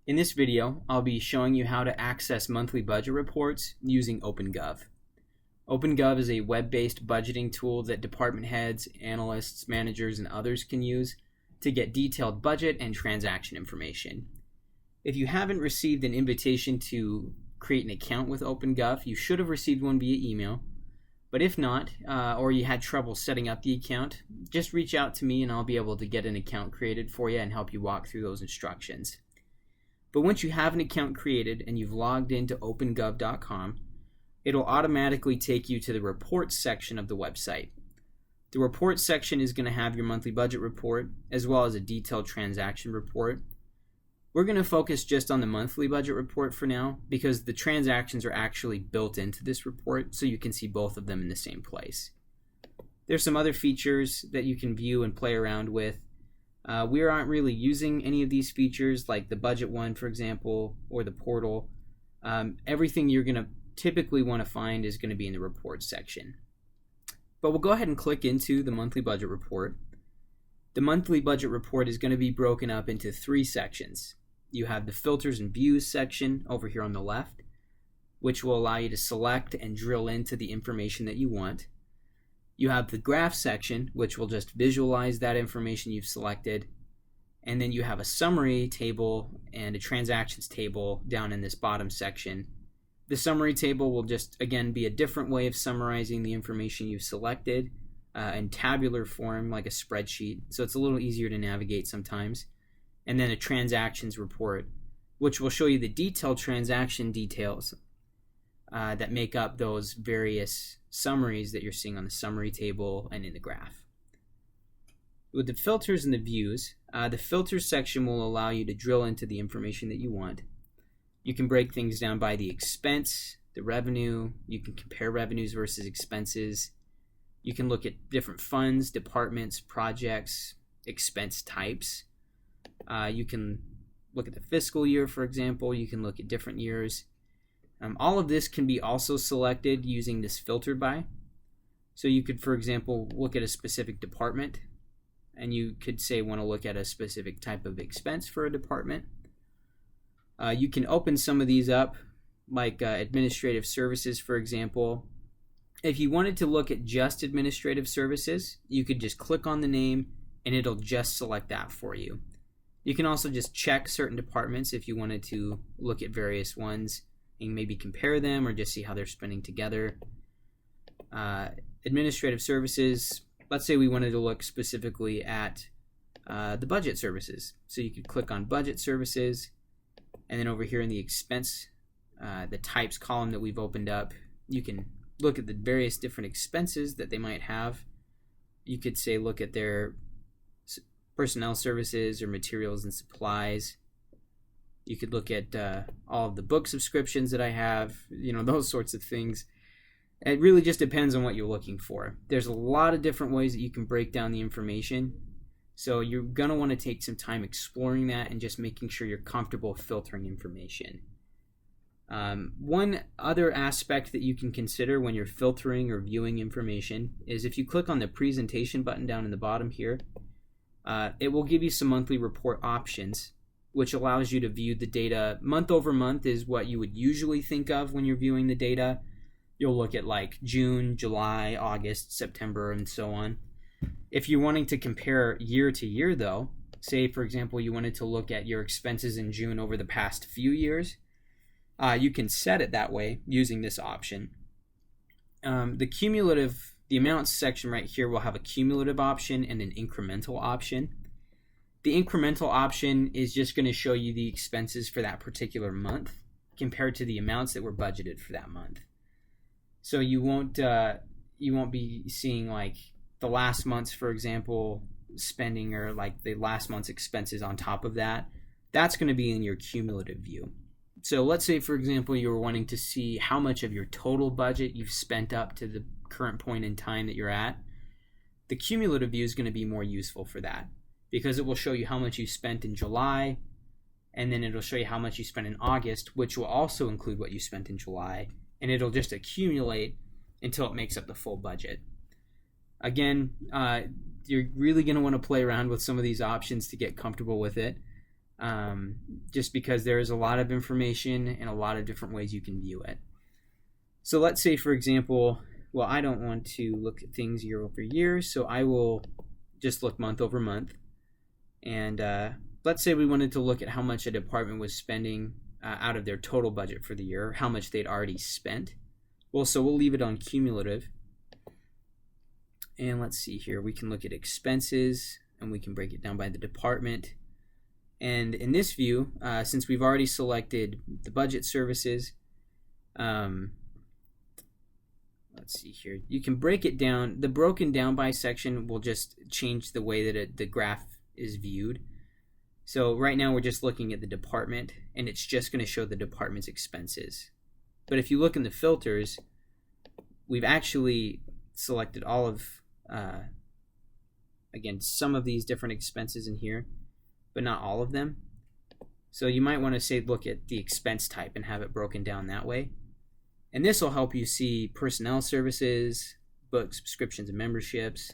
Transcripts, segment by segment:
In this video, I'll be showing you how to access monthly budget reports using OpenGov. OpenGov is a web-based budgeting tool that department heads, analysts, managers, and others can use to get detailed budget and transaction information. If you haven't received an invitation to create an account with OpenGov, you should have received one via email. But if not, or you had trouble setting up the account, just reach out to me and I'll be able to get an account created for you and help you walk through those instructions. But once you have an account created and you've logged into OpenGov.com, it'll automatically take you to the reports section of the website. The reports section is going to have your monthly budget report as well as a detailed transaction report. We're going to focus just on the monthly budget report for now because the transactions are actually built into this report so you can see both of them in the same place. There's some other features that you can view and play around with. We aren't really using any of these features like the budget one, for example, or the portal. Everything you're going to typically want to find is going to be in the reports section. But we'll go ahead and click into the monthly budget report. The monthly budget report is going to be broken up into three sections. You have the filters and views section over here on the left, which will allow you to select and drill into the information that you want. You have the graph section, which will just visualize that information you've selected. And then you have a summary table and a transactions table down in this bottom section. The summary table will just, again, be a different way of summarizing the information you've selected in tabular form, like a spreadsheet. So it's a little easier to navigate sometimes. And then a transactions report, which will show you the detailed transaction details that make up those various summaries that you're seeing on the summary table and in the graph. With the filters and the views, the filters section will allow you to drill into the information that you want. You can break things down by the expense, the revenue. You can compare revenues versus expenses. You can look at different funds, departments, projects, expense types. You can look at the fiscal year, for example. You can look at different years. All of this can be also selected using this filtered by. So you could, for example, look at a specific department, and you could say want to look at a specific type of expense for a department. You can open some of these up, like administrative services, for example. If you wanted to look at just administrative services, you could just click on the name, and it'll just select that for you. You can also just check certain departments if you wanted to look at various ones and maybe compare them or just see how they're spending together. Administrative services, let's say we wanted to look specifically at the budget services. So you could click on budget services, and then over here in the expense, the types column that we've opened up, you can look at the various different expenses that they might have. You could say look at their personnel services or materials and supplies. You could look at all of the book subscriptions that I have, those sorts of things. It really just depends on what you're looking for. There's a lot of different ways that you can break down the information. So you're going to want to take some time exploring that and just making sure you're comfortable filtering information. One other aspect that you can consider when you're filtering or viewing information is if you click on the presentation button down in the bottom here, it will give you some monthly report options, which allows you to view the data month over month is what you would usually think of when you're viewing the data. You'll look at like June, July, August, September, and so on. If you're wanting to compare year to year, though, say, for example, you wanted to look at your expenses in June over the past few years, you can set it that way using this option. The amounts section right here will have a cumulative option and an incremental option. The incremental option is just going to show you the expenses for that particular month compared to the amounts that were budgeted for that month. So you won't be seeing like the last month's, for example, spending or like the last month's expenses on top of that. That's going to be in your cumulative view. So let's say, for example, you were wanting to see how much of your total budget you've spent up to the current point in time that you're at. The cumulative view is going to be more useful for that because it will show you how much you spent in July, and then it'll show you how much you spent in August, which will also include what you spent in July, and it'll just accumulate until it makes up the full budget. Again, you're really going to want to play around with some of these options to get comfortable with it. just because there is a lot of information and a lot of different ways you can view it. So let's say, for example, well, I don't want to look at things year over year, so I will just look month over month. And let's say we wanted to look at how much a department was spending out of their total budget for the year, how much they'd already spent. Well, so we'll leave it on cumulative. And let's see here, we can look at expenses, and we can break it down by the department. And in this view, since we've already selected the budget services, let's see here, you can break it down. The broken down by section will just change the way that the graph is viewed. So right now we're just looking at the department, and it's just going to show the department's expenses. But if you look in the filters, we've actually selected all of, again, some of these different expenses in here, but not all of them. So you might want to say look at the expense type and have it broken down that way. And this will help you see personnel services, book subscriptions and memberships.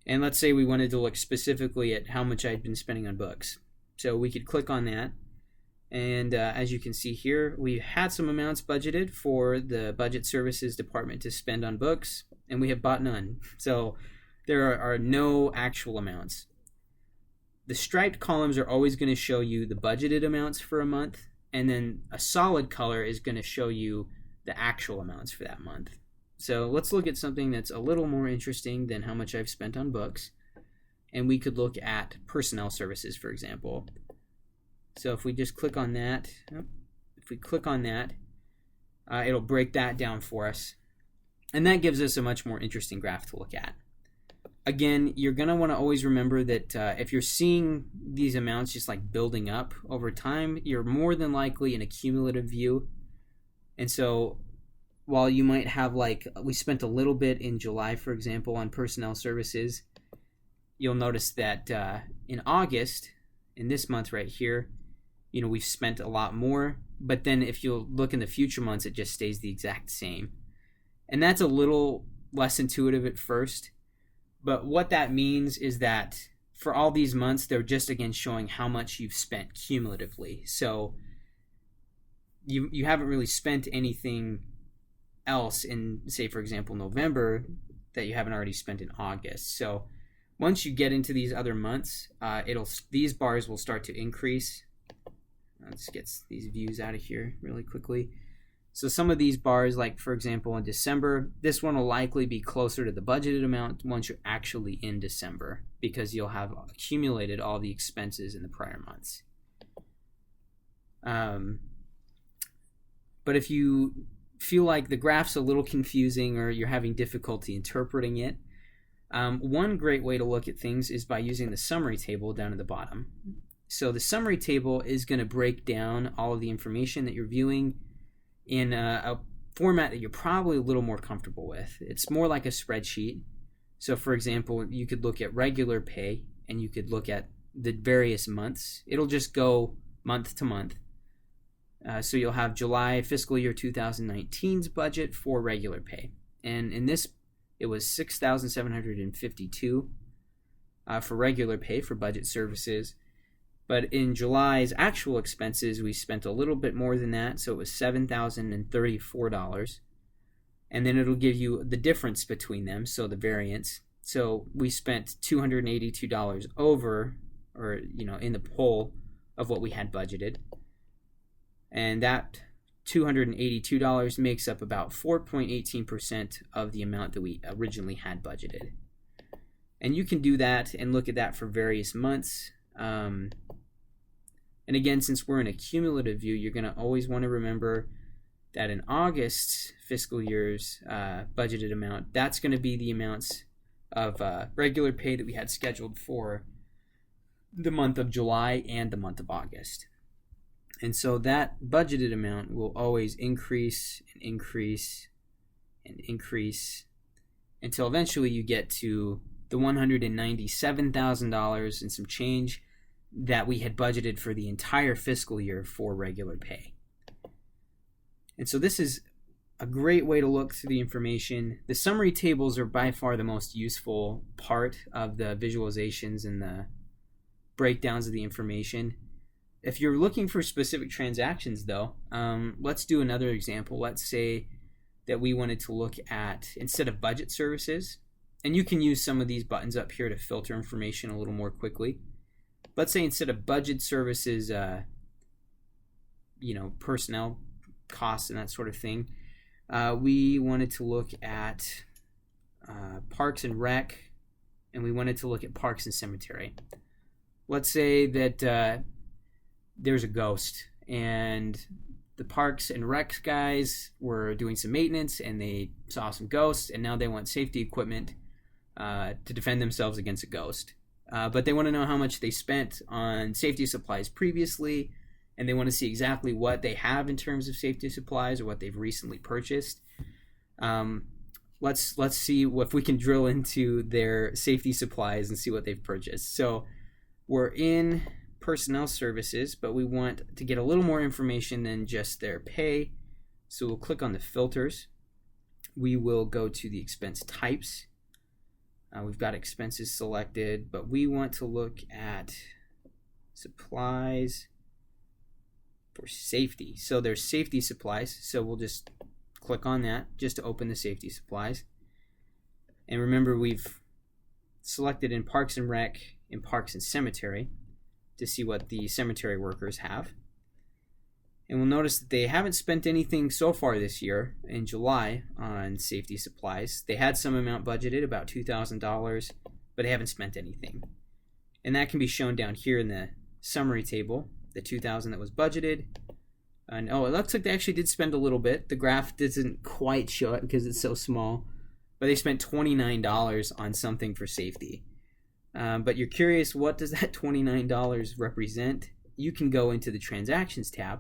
And let's say we wanted to look specifically at how much I'd been spending on books. So we could click on that. And as you can see here, we had some amounts budgeted for the budget services department to spend on books, and we have bought none. So there are no actual amounts. The striped columns are always going to show you the budgeted amounts for a month, and then a solid color is going to show you the actual amounts for that month. So let's look at something that's a little more interesting than how much I've spent on books. And we could look at personnel services, for example. So if we just click on that, it'll break that down for us. And that gives us a much more interesting graph to look at. Again, you're going to want to always remember that if you're seeing these amounts just like building up over time, you're more than likely in a cumulative view. And so while you might have, like, we spent a little bit in July, for example, on personnel services, you'll notice that in August, in this month right here, we've spent a lot more. But then if you'll look in the future months, it just stays the exact same. And that's a little less intuitive at first. But what that means is that for all these months, they're just, again, showing how much you've spent cumulatively. So you haven't really spent anything else in, say, for example, November that you haven't already spent in August. So once you get into these other months, these bars will start to increase. Let's get these views out of here really quickly. So some of these bars, like for example in December, this one will likely be closer to the budgeted amount once you're actually in December, because you'll have accumulated all the expenses in the prior months. But if you feel like the graph's a little confusing or you're having difficulty interpreting it, one great way to look at things is by using the summary table down at the bottom. So the summary table is going to break down all of the information that you're viewing in a format that you're probably a little more comfortable with. It's more like a spreadsheet. So for example, you could look at regular pay and you could look at the various months. It'll just go month to month. So you'll have July fiscal year 2019's budget for regular pay. And in this, it was $6,752 for regular pay for budget services. But in July's actual expenses, we spent a little bit more than that, so it was $7,034. And then it'll give you the difference between them, so the variance. So we spent $282 over, or in the poll of what we had budgeted. And that $282 makes up about 4.18% of the amount that we originally had budgeted. And you can do that and look at that for various months. And again, since we're in a cumulative view, you're going to always want to remember that in August's fiscal year's budgeted amount, that's going to be the amounts of regular pay that we had scheduled for the month of July and the month of August. And so that budgeted amount will always increase and increase and increase until eventually you get to the $197,000 and some change that we had budgeted for the entire fiscal year for regular pay. And so this is a great way to look through the information. The summary tables are by far the most useful part of the visualizations and the breakdowns of the information. If you're looking for specific transactions, though, let's do another example. Let's say that we wanted to look at, instead of budget services, and you can use some of these buttons up here to filter information a little more quickly. Let's say instead of budget services, personnel costs and that sort of thing, we wanted to look at Parks and Rec, and we wanted to look at Parks and Cemetery. Let's say that there's a ghost, and the Parks and Rec guys were doing some maintenance, and they saw some ghosts, and now they want safety equipment to defend themselves against a ghost. But they want to know how much they spent on safety supplies previously, and they want to see exactly what they have in terms of safety supplies or what they've recently purchased. Let's see if we can drill into their safety supplies and see what they've purchased. So we're in personnel services, but we want to get a little more information than just their pay. So we'll click on the filters. We will go to the expense types. We've got expenses selected, but we want to look at supplies for safety. So there's safety supplies. So we'll just click on that just to open the safety supplies. And remember, we've selected in Parks and Rec, in Parks and Cemetery, to see what the cemetery workers have. And we'll notice that they haven't spent anything so far this year in July on safety supplies. They had some amount budgeted, about $2,000, but they haven't spent anything. And that can be shown down here in the summary table, the $2,000 that was budgeted. And it looks like they actually did spend a little bit. The graph doesn't quite show it because it's so small, but they spent $29 on something for safety. But you're curious, what does that $29 represent? You can go into the Transactions tab,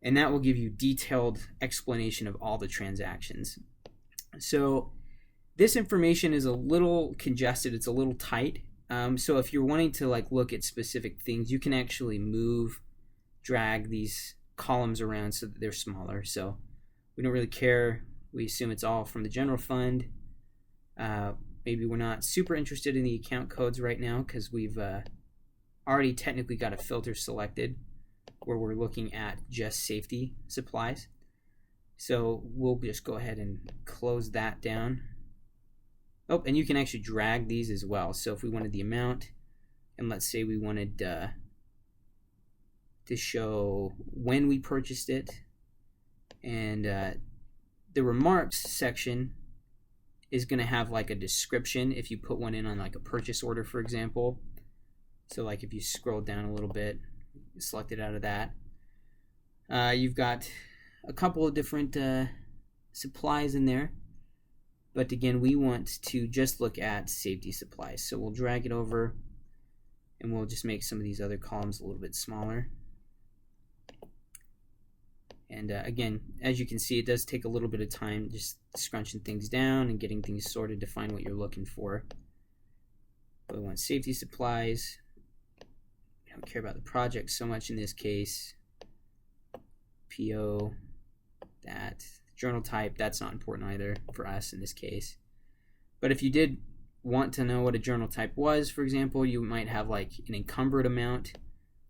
and that will give you detailed explanation of all the transactions. So this information is a little congested, it's a little tight. So if you're wanting to look at specific things, you can actually drag these columns around so that they're smaller. So we don't really care. We assume it's all from the general fund. Maybe we're not super interested in the account codes right now because we've already technically got a filter selected where we're looking at just safety supplies. So we'll just go ahead and close that down. Oh, and you can actually drag these as well. So if we wanted the amount, and let's say we wanted to show when we purchased it, and the remarks section is going to have a description if you put one in on a purchase order, for example. So if you scroll down a little bit, select it out of that. You've got a couple of different supplies in there, but again, we want to just look at safety supplies. So we'll drag it over, and we'll just make some of these other columns a little bit smaller. And again, as you can see, it does take a little bit of time just scrunching things down and getting things sorted to find what you're looking for. But we want safety supplies. We don't care about the project so much in this case. PO, that. Journal type, that's not important either for us in this case. But if you did want to know what a journal type was, for example, you might have an encumbered amount,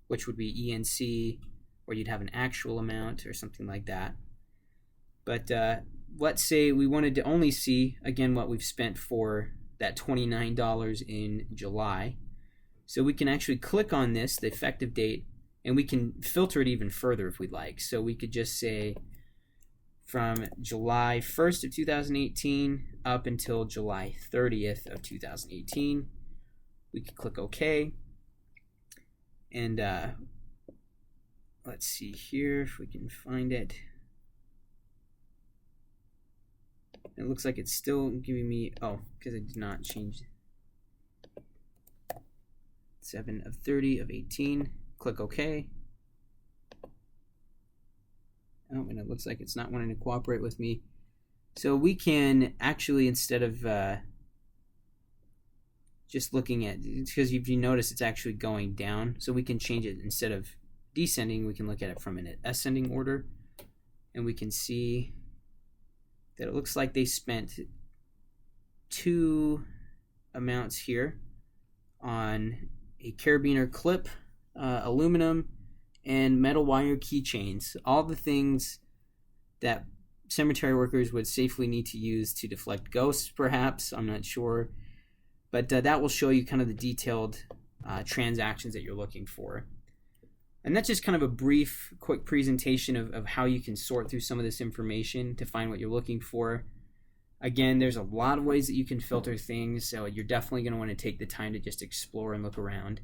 which would be ENC, or you'd have an actual amount or something like that. But let's say we wanted to only see, again, what we've spent for that $29 in July. So we can actually click on this, the effective date, and we can filter it even further if we'd like. So we could just say from July 1st of 2018 up until July 30th of 2018. We could click OK. And let's see here if we can find it. It looks like it's still giving me, because I did not change 7 of 30 of 18. Click OK. And it looks like it's not wanting to cooperate with me. So we can actually, instead of just looking at, because if you notice it's actually going down, so we can change it, instead of descending, we can look at it from an ascending order, and we can see that it looks like they spent 2 amounts here on a carabiner clip, aluminum, and metal wire keychains. All the things that cemetery workers would safely need to use to deflect ghosts, perhaps. I'm not sure. But that will show you kind of the detailed transactions that you're looking for. And that's just kind of a brief, quick presentation of how you can sort through some of this information to find what you're looking for. Again, there's a lot of ways that you can filter things, so you're definitely going to want to take the time to just explore and look around.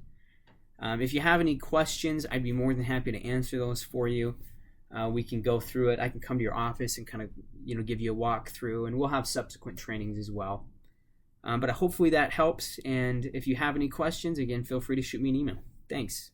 If you have any questions, I'd be more than happy to answer those for you. We can go through it. I can come to your office and kind of give you a walkthrough, and we'll have subsequent trainings as well. But hopefully that helps, and if you have any questions, again, feel free to shoot me an email. Thanks.